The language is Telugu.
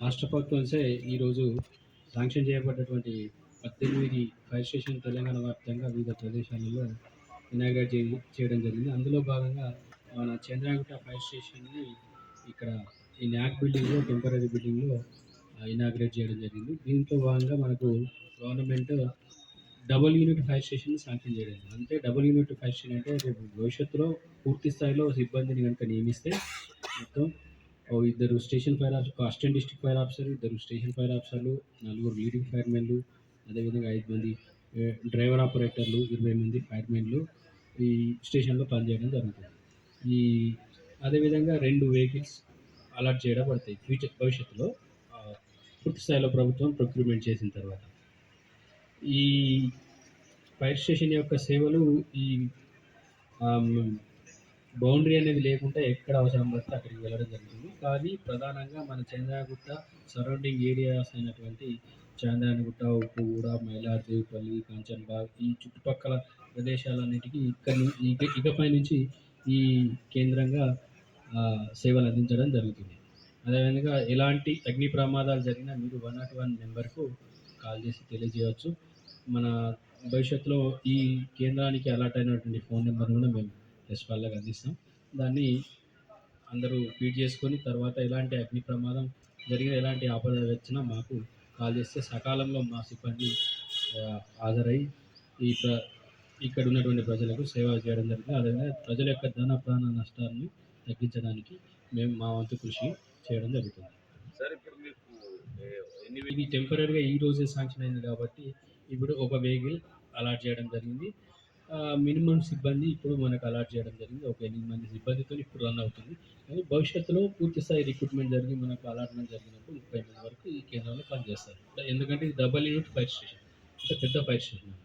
రాష్ట్ర ప్రభుత్వంచే ఈరోజు శాంక్షన్ చేయబడ్డటువంటి 18 ఫైర్ స్టేషన్ తెలంగాణ వ్యాప్తంగా వివిధ ప్రదేశాలలో ఇనాగ్రేట్ చేయడం జరిగింది. అందులో భాగంగా మన చంద్రగుట్ట ఫైర్ స్టేషన్‌ని ఇక్కడ ఈ న్యాక్ బిల్డింగ్‌లో టెంపరరీ బిల్డింగ్‌లో ఇనాగ్రేట్ చేయడం జరిగింది. దీంట్లో భాగంగా మనకు government double unit fire station sanction చేయడం జరిగింది. అంటే డబుల్ యూనిట్ ఫైర్ స్టేషన్ అంటే రేపు భవిష్యత్తులో పూర్తి స్థాయిలో సిబ్బందిని గనుక నియమిస్తే మొత్తం ఇద్దరు station fire assistant district fire officer, ఇద్దరు స్టేషన్ ఫైర్ ఆఫీసర్లు, నలుగురు లీడింగ్ ఫైర్మెన్లు, అదేవిధంగా 5 మంది డ్రైవర్ ఆపరేటర్లు, 20 మంది ఫైర్మెన్లు ఈ స్టేషన్‌లో పనిచేయడం జరుగుతుంది. ఈ అదేవిధంగా 2 వెహికల్స్ అలాట్ చేయడం పడతాయి భవిష్యత్తులో పూర్తి స్థాయిలో ప్రభుత్వం ప్రొక్యూర్‌మెంట్ చేసిన తర్వాత. ఈ ఫైర్ స్టేషన్ యొక్క సేవలు ఈ ఆహ్, బౌండరీ అనేది లేకుండా ఎక్కడ అవసరం పడితే అక్కడికి వెళ్ళడం జరుగుతుంది. కానీ ప్రధానంగా మన చంద్రగుట్ట సరౌండింగ్ ఏరియాస్ అయినటువంటి చాంద్రాయణగుట్ట, ఉప్పుగూడ, మైలార్దేవిపల్లి, కాంచన్‌బాగ్ ఈ చుట్టుపక్కల ప్రదేశాలన్నిటికీ ఇకపై నుంచి ఈ కేంద్రంగా సేవలు అందించడం జరుగుతుంది. అదేవిధంగా ఎలాంటి అగ్ని ప్రమాదాలు జరిగినా మీరు 101 నెంబర్‌కు కాల్ చేసి తెలియజేయవచ్చు. మన భవిష్యత్తులో ఈ కేంద్రానికి అలాట్ అయినటువంటి ఫోన్ నెంబర్‌ని కూడా మేము ప్రెస్ వాళ్ళకి అందిస్తాం. దాన్ని అందరూ ఫీడ్ చేసుకొని తర్వాత ఎలాంటి అగ్ని ప్రమాదం జరిగిన ఎలాంటి ఆపద వచ్చినా మాకు కాల్ చేస్తే సకాలంలో మా సిబ్బంది హాజరై ఈ ఇక్కడ ఉన్నటువంటి ప్రజలకు సేవ చేయడం జరుగుతుంది. అదేవిధంగా ప్రజల యొక్క ధన ప్రాణ నష్టాన్ని తగ్గించడానికి మేము మా వంతు కృషి చేయడం జరుగుతుంది. సార్ ఇప్పుడు మీకు ఇది టెంపరరీగా ఈ రోజే శాంక్షన్ అయింది కాబట్టి ఇప్పుడు ఒక వెహికల్ అలాట్ చేయడం జరిగింది. మినిమం సిబ్బంది ఇప్పుడు మనకు అలాట్ చేయడం జరిగింది. ఒక 8 మంది సిబ్బందితో ఇప్పుడు రన్ అవుతుంది. కానీ భవిష్యత్తులో పూర్తి స్థాయి రిక్రూట్మెంట్ జరిగి మనకు అలాట్‌మెంట్ జరిగినప్పుడు 30 మంది వరకు ఈ కేంద్రంలో పనిచేస్తారు. ఎందుకంటే ఇది డబుల్ యూనిట్ ఫైర్ స్టేషన్. అంటే పెద్ద ఫైర్ స్టేషన్.